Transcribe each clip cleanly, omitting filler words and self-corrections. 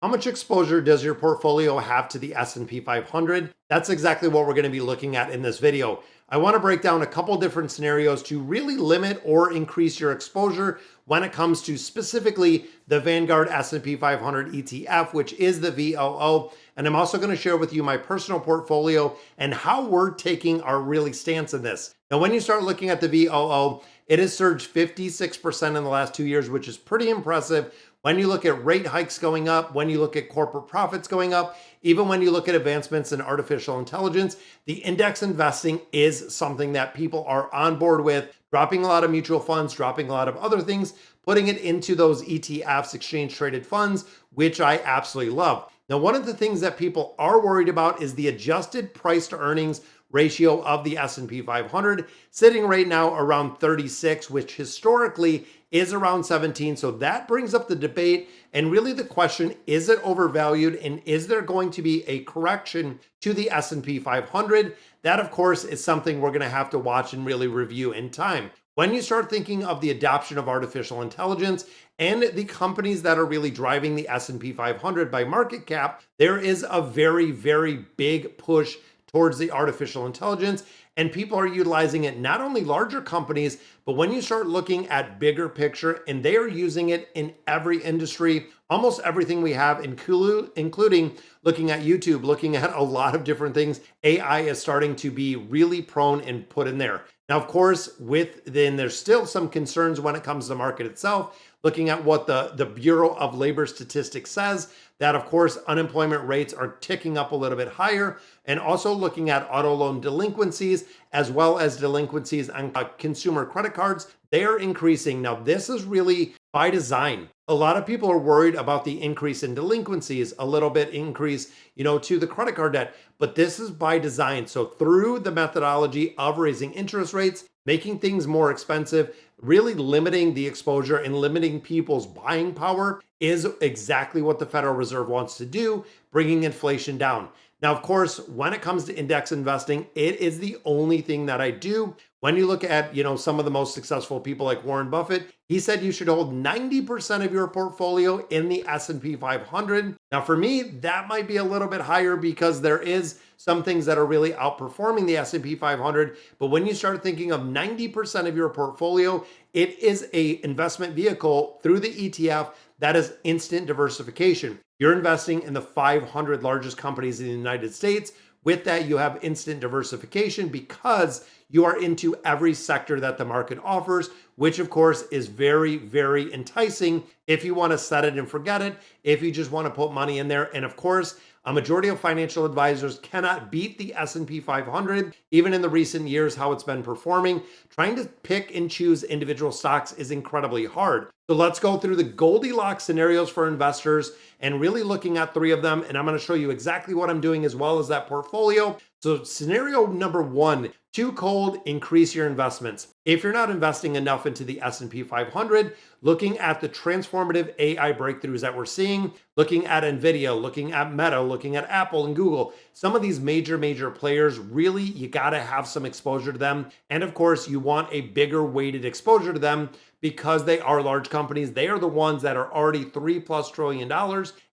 How much exposure does your portfolio have to the S&P 500? That's exactly what we're going to be looking at in this video. I want to break down a couple different scenarios to really limit or increase your exposure when it comes to specifically the Vanguard S&P 500 ETF, which is the VOO. And I'm also going to share with you my personal portfolio and how we're taking our really stance in this. Now, when you start looking at the VOO, it has surged 56% in the last 2 years, which is pretty impressive. When you look at rate hikes going up, when you look at corporate profits going up, even when you look at advancements in artificial intelligence, the index investing is something that people are on board with, dropping a lot of mutual funds, dropping a lot of other things, putting it into those ETFs, exchange traded funds, which I absolutely love. Now, one of the things that people are worried about is the adjusted price to earnings ratio of the S&P 500, sitting right now around 36, which historically is around 17. So that brings up the debate and really the question, is it overvalued and is there going to be a correction to the S&P 500? That, of course, is something we're going to have to watch and really review in time. When you start thinking of the adoption of artificial intelligence and the companies that are really driving the S&P 500 by market cap, there is a very, very big push towards the artificial intelligence, and people are utilizing it, not only larger companies, but when you start looking at bigger picture, and they are using it in every industry, almost everything we have, including looking at YouTube, looking at a lot of different things. AI is starting to be really prone and put in there. Now, of course, there's still some concerns when it comes to the market itself, looking at what the Bureau of Labor Statistics says, that of course unemployment rates are ticking up a little bit higher, and also looking at auto loan delinquencies as well as delinquencies on consumer credit cards, they are increasing. Now, this is really by design. A lot of people are worried about the increase in delinquencies, a little bit increase, to the credit card debt, but this is by design. So through the methodology of raising interest rates, making things more expensive, really limiting the exposure and limiting people's buying power is exactly what the Federal Reserve wants to do, bringing inflation down. Now, of course, when it comes to index investing, it is the only thing that I do. When you look at, some of the most successful people like Warren Buffett, he said you should hold 90% of your portfolio in the S&P 500. Now, for me, that might be a little bit higher because there is some things that are really outperforming the S&P 500. But when you start thinking of 90% of your portfolio, it is a investment vehicle through the ETF that is instant diversification. You're investing in the 500 largest companies in the United States. With that, you have instant diversification because you are into every sector that the market offers, which of course is very, very enticing if you want to set it and forget it, if you just want to put money in there. And of course, a majority of financial advisors cannot beat the S&P 500, even in the recent years, how it's been performing. Trying to pick and choose individual stocks is incredibly hard. So let's go through the Goldilocks scenarios for investors and really looking at 3 of them. And I'm going to show you exactly what I'm doing as well as that portfolio. So scenario number 1, too cold, increase your investments. If you're not investing enough into the S&P 500, looking at the transformative AI breakthroughs that we're seeing, looking at NVIDIA, looking at Meta, looking at Apple and Google, some of these major players, really, you got to have some exposure to them. And of course, you want a bigger weighted exposure to them because they are large companies. They are the ones that are already $3+ trillion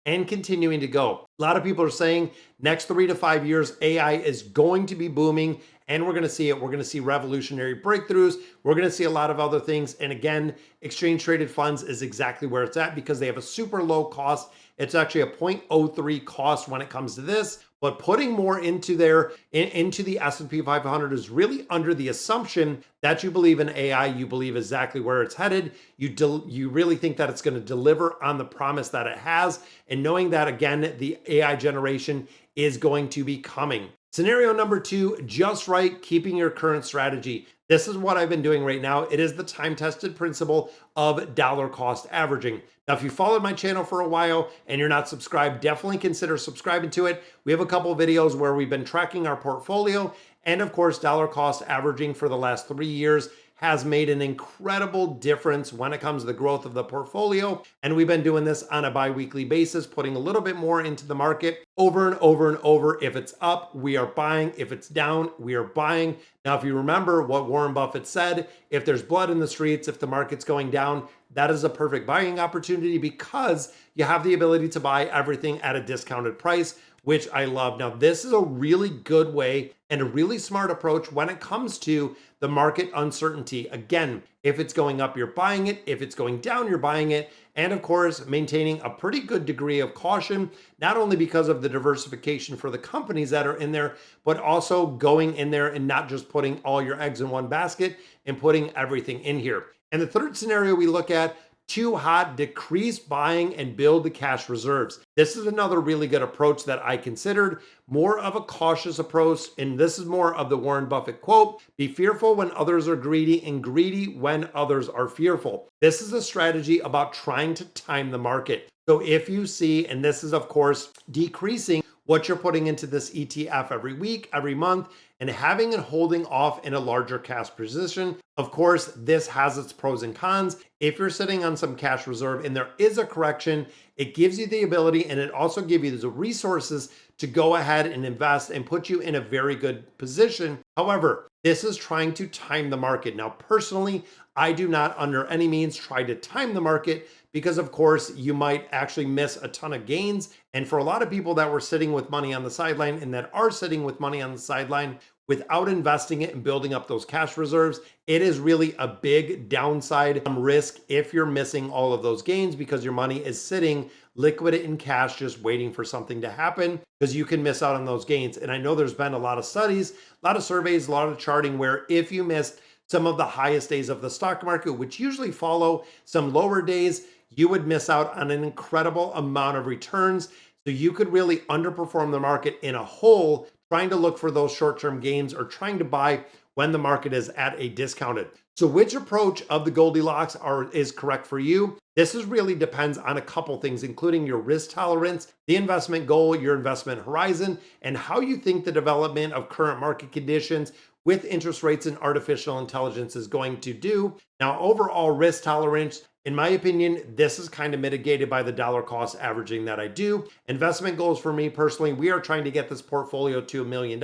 and continuing to go. A lot of people are saying next 3 to 5 years, AI is going to be booming. And we're going to see it. We're going to see revolutionary breakthroughs. We're going to see a lot of other things. And again, exchange traded funds is exactly where it's at because they have a super low cost. It's actually a 0.03 cost when it comes to this. But putting more into the S&P 500 is really under the assumption that you believe in AI, you believe exactly where it's headed. You really think that it's going to deliver on the promise that it has. And knowing that, again, the AI generation is going to be coming. Scenario number 2, just right, keeping your current strategy. This is what I've been doing right now. It is the time-tested principle of dollar cost averaging. Now, if you followed my channel for a while and you're not subscribed, definitely consider subscribing to it. We have a couple of videos where we've been tracking our portfolio and of course, dollar cost averaging for the last 3 years has made an incredible difference when it comes to the growth of the portfolio. And we've been doing this on a bi-weekly basis, putting a little bit more into the market over and over and over. If it's up, we are buying. If it's down, we are buying. Now, if you remember what Warren Buffett said, if there's blood in the streets, if the market's going down, that is a perfect buying opportunity because you have the ability to buy everything at a discounted price, which I love. Now, this is a really good way and a really smart approach when it comes to the market uncertainty. Again, if it's going up, you're buying it. If it's going down, you're buying it. And of course, maintaining a pretty good degree of caution, not only because of the diversification for the companies that are in there, but also going in there and not just putting all your eggs in one basket and putting everything in here. And the third scenario we look at, too hot, decrease buying and build the cash reserves. This is another really good approach that I considered, more of a cautious approach. And this is more of the Warren Buffett quote, be fearful when others are greedy and greedy when others are fearful. This is a strategy about trying to time the market. So if you see, and this is of course decreasing what you're putting into this ETF every week, every month, and having and holding off in a larger cash position. Of course, this has its pros and cons. If you're sitting on some cash reserve and there is a correction, it gives you the ability and it also gives you the resources to go ahead and invest and put you in a very good position. However, this is trying to time the market. Now, personally, I do not under any means try to time the market because of course you might actually miss a ton of gains. And for a lot of people that were sitting with money on the sideline and that are sitting with money on the sideline without investing it and building up those cash reserves, it is really a big downside risk if you're missing all of those gains because your money is sitting liquid in cash just waiting for something to happen because you can miss out on those gains. And I know there's been a lot of studies, a lot of surveys, a lot of charting where if you missed some of the highest days of the stock market, which usually follow some lower days, you would miss out on an incredible amount of returns. So you could really underperform the market in a whole, trying to look for those short-term gains or trying to buy when the market is at a discounted. So which approach of the Goldilocks is correct for you? This really depends on a couple things, including your risk tolerance, the investment goal, your investment horizon, and how you think the development of current market conditions with interest rates and artificial intelligence is going to do. Now, overall risk tolerance, in my opinion, this is kind of mitigated by the dollar cost averaging that I do. Investment goals for me personally, we are trying to get this portfolio to $1 million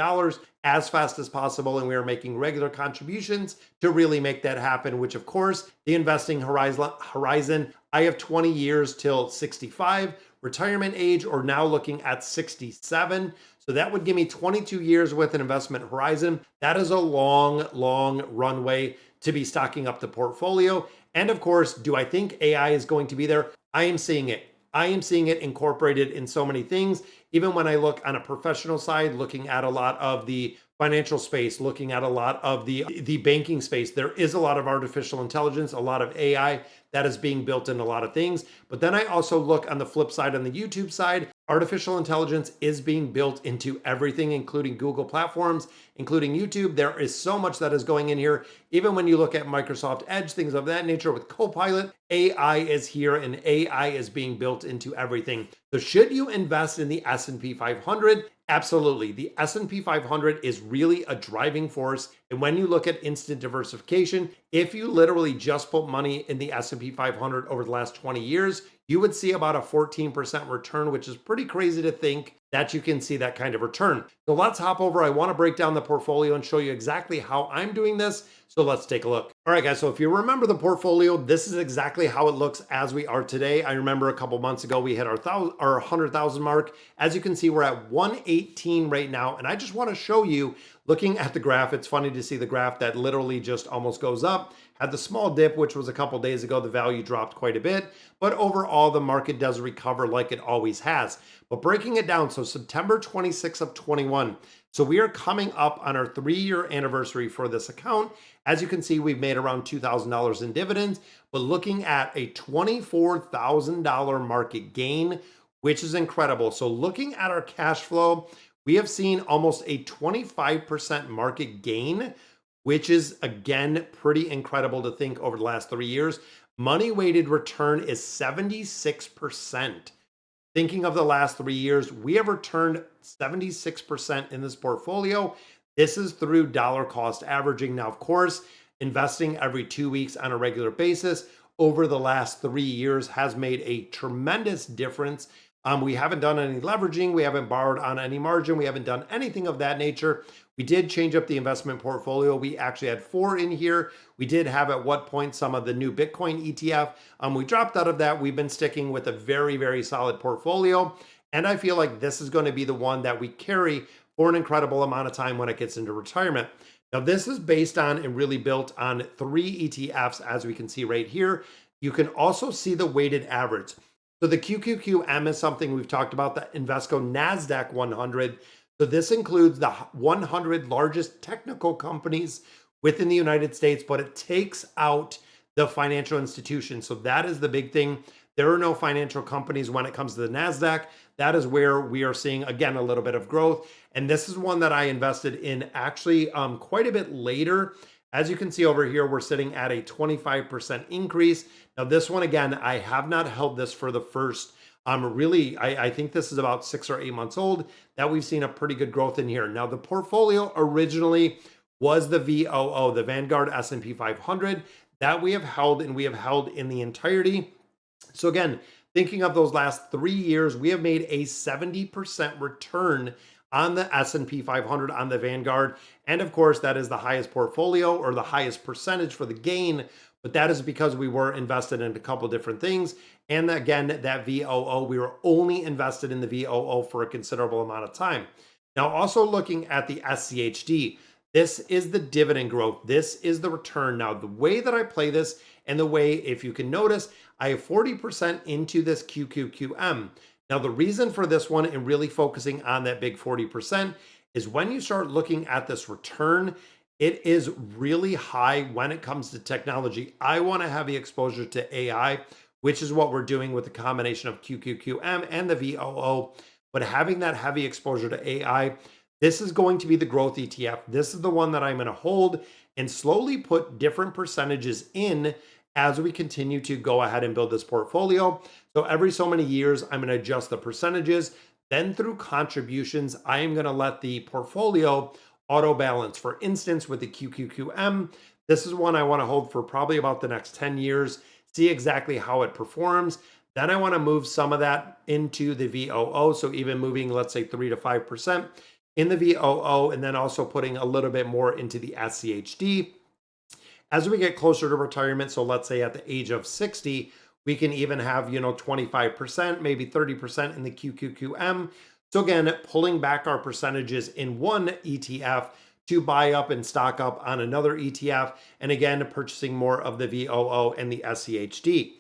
as fast as possible, and we are making regular contributions to really make that happen, which of course, the investing horizon, I have 20 years till 65, retirement age, or now looking at 67. So that would give me 22 years with an investment horizon. That is a long, long runway to be stocking up the portfolio. And of course, do I think AI is going to be there? I am seeing it. I am seeing it incorporated in so many things. Even when I look on a professional side, looking at a lot of the financial space, looking at a lot of the banking space, there is a lot of artificial intelligence, a lot of AI that is being built in a lot of things. But then I also look on the flip side, on the YouTube side, artificial intelligence is being built into everything, including Google platforms, including YouTube. There is so much that is going in here. Even when you look at Microsoft Edge, things of that nature with Copilot, AI is here and AI is being built into everything. So should you invest in the S&P 500? Absolutely. The S&P 500 is really a driving force. And when you look at instant diversification, if you literally just put money in the S&P 500 over the last 20 years, you would see about a 14% return, which is pretty crazy to think that you can see that kind of return. So let's hop over. I want to break down the portfolio and show you exactly how I'm doing this. So let's take a look. All right, guys. So if you remember the portfolio, this is exactly how it looks as we are today. I remember a couple months ago, we hit our 100,000 mark. As you can see, we're at 118 right now. And I just want to show you, looking at the graph, it's funny to see the graph that literally just almost goes up. Had the small dip, which was a couple days ago, the value dropped quite a bit, but overall the market does recover like it always has. But breaking it down, so September 26th of 21. So we are coming up on our 3-year anniversary for this account. As you can see, we've made around $2,000 in dividends, but looking at a $24,000 market gain, which is incredible. So looking at our cash flow, we have seen almost a 25% market gain, which is, again, pretty incredible to think over the last 3 years. Money weighted return is 76%. Thinking of the last 3 years, we have returned 76% in this portfolio. This is through dollar cost averaging. Now, of course, investing every 2 weeks on a regular basis over the last 3 years has made a tremendous difference. We haven't done any leveraging. We haven't borrowed on any margin. We haven't done anything of that nature. We did change up the investment portfolio. We actually had 4 in here. We did have at what point some of the new Bitcoin ETF. We dropped out of that. We've been sticking with a very, very solid portfolio. And I feel like this is going to be the one that we carry for an incredible amount of time when it gets into retirement. Now, this is based on and really built on 3 ETFs, as we can see right here. You can also see the weighted average. So the QQQM is something we've talked about, the Invesco NASDAQ 100. So this includes the 100 largest technical companies within the United States, but it takes out the financial institutions. So that is the big thing. There are no financial companies when it comes to the NASDAQ. That is where we are seeing, again, a little bit of growth. And this is one that I invested in actually quite a bit later. As you can see over here, we're sitting at a 25% increase. Now this one, again, I have not held this for the first, I think this is about 6 or 8 months old, that we've seen a pretty good growth in here. Now the portfolio originally was the VOO, the Vanguard S&P 500, that we have held, and we have held in the entirety. So again, thinking of those last 3 years, we have made a 70% return on the S&P 500 on the Vanguard. And of course, that is the highest portfolio or the highest percentage for the gain. But that is because we were invested in a couple different things. And again, that VOO, we were only invested in the VOO for a considerable amount of time. Now, also looking at the SCHD, this is the dividend growth. This is the return. Now, the way that I play this, and the way, if you can notice, I have 40% into this QQQM. Now, the reason for this one and really focusing on that big 40% is when you start looking at this return, it is really high when it comes to technology. I want to have the exposure to AI, which is what we're doing with the combination of QQQM and the VOO. But having that heavy exposure to AI, this is going to be the growth ETF. This is the one that I'm going to hold and slowly put different percentages in as we continue to go ahead and build this portfolio. So every so many years, I'm going to adjust the percentages. Then through contributions, I am going to let the portfolio auto balance. For instance, with the QQQM, this is one I want to hold for probably about the next 10 years, see exactly how it performs. Then I want to move some of that into the VOO. So even moving, let's say 3 to 5% in the VOO, and then also putting a little bit more into the SCHD. As we get closer to retirement, so let's say at the age of 60, we can even have, 25%, maybe 30% in the QQQM. So again, pulling back our percentages in one ETF to buy up and stock up on another ETF. And again, purchasing more of the VOO and the SCHD.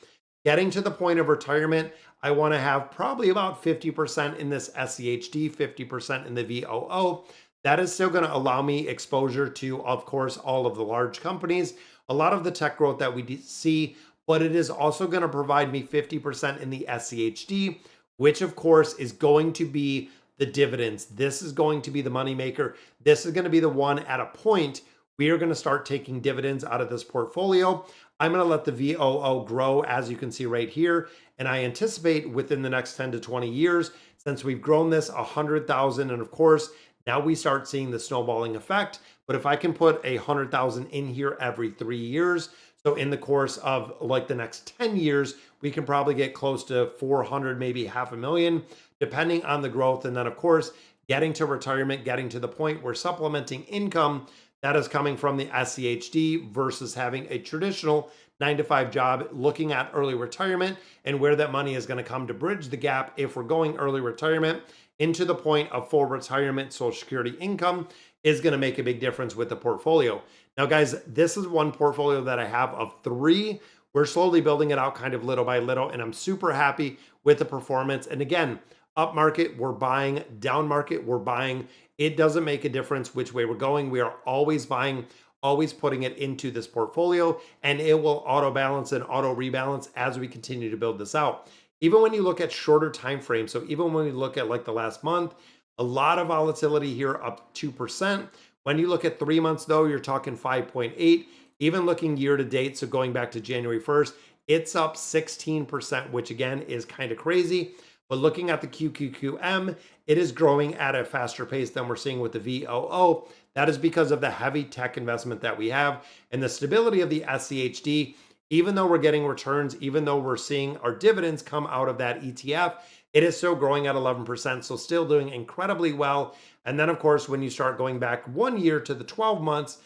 Getting to the point of retirement, I want to have probably about 50% in this SCHD, 50% in the VOO. That is still going to allow me exposure to, of course, all of the large companies, a lot of the tech growth that we see, but it is also going to provide me 50% in the SCHD, which of course is going to be the dividends. This is going to be the moneymaker. This is going to be the one at a point we are going to start taking dividends out of this portfolio. I'm going to let the VOO grow, as you can see right here. And I anticipate within the next 10 to 20 years, since we've grown this 100,000, and of course, now we start seeing the snowballing effect. But if I can put 100,000 in here every 3 years, so in the course of like the next 10 years, we can probably get close to 400, maybe 500,000, depending on the growth. And then of course, getting to retirement, getting to the point where supplementing income that is coming from the SCHD versus having a traditional 9-to-5 job, looking at early retirement and where that money is going to come to bridge the gap if we're going early retirement into the point of full retirement. Social Security income is going to make a big difference with the portfolio. Now, guys, this is one portfolio that I have of 3. We're slowly building it out kind of little by little, and I'm super happy with the performance. And again, up market, we're buying, down market, we're buying. It doesn't make a difference which way we're going. We are always buying, always putting it into this portfolio, and it will auto balance and auto rebalance as we continue to build this out. Even when you look at shorter time frames, so even when we look at like the last month, a lot of volatility here, up 2%. When you look at 3 months though, you're talking 5.8. Even looking year to date, so going back to January 1st, it's up 16%, which again is kind of crazy. But looking at the QQQM, it is growing at a faster pace than we're seeing with the VOO. That is because of the heavy tech investment that we have and the stability of the SCHD. Even though we're getting returns, even though we're seeing our dividends come out of that ETF, it is still growing at 11%. So still doing incredibly well. And then of course, when you start going back 1 year to the 12 months,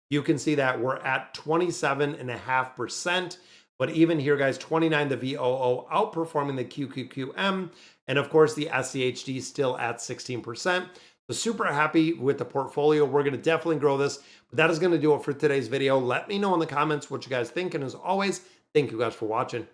you can see that we're at 27.5%. But even here, guys, 29, the VOO outperforming the QQQM. And of course, the SCHD still at 16%. So super happy with the portfolio. We're going to definitely grow this. But that is going to do it for today's video. Let me know in the comments what you guys think. And as always, thank you guys for watching.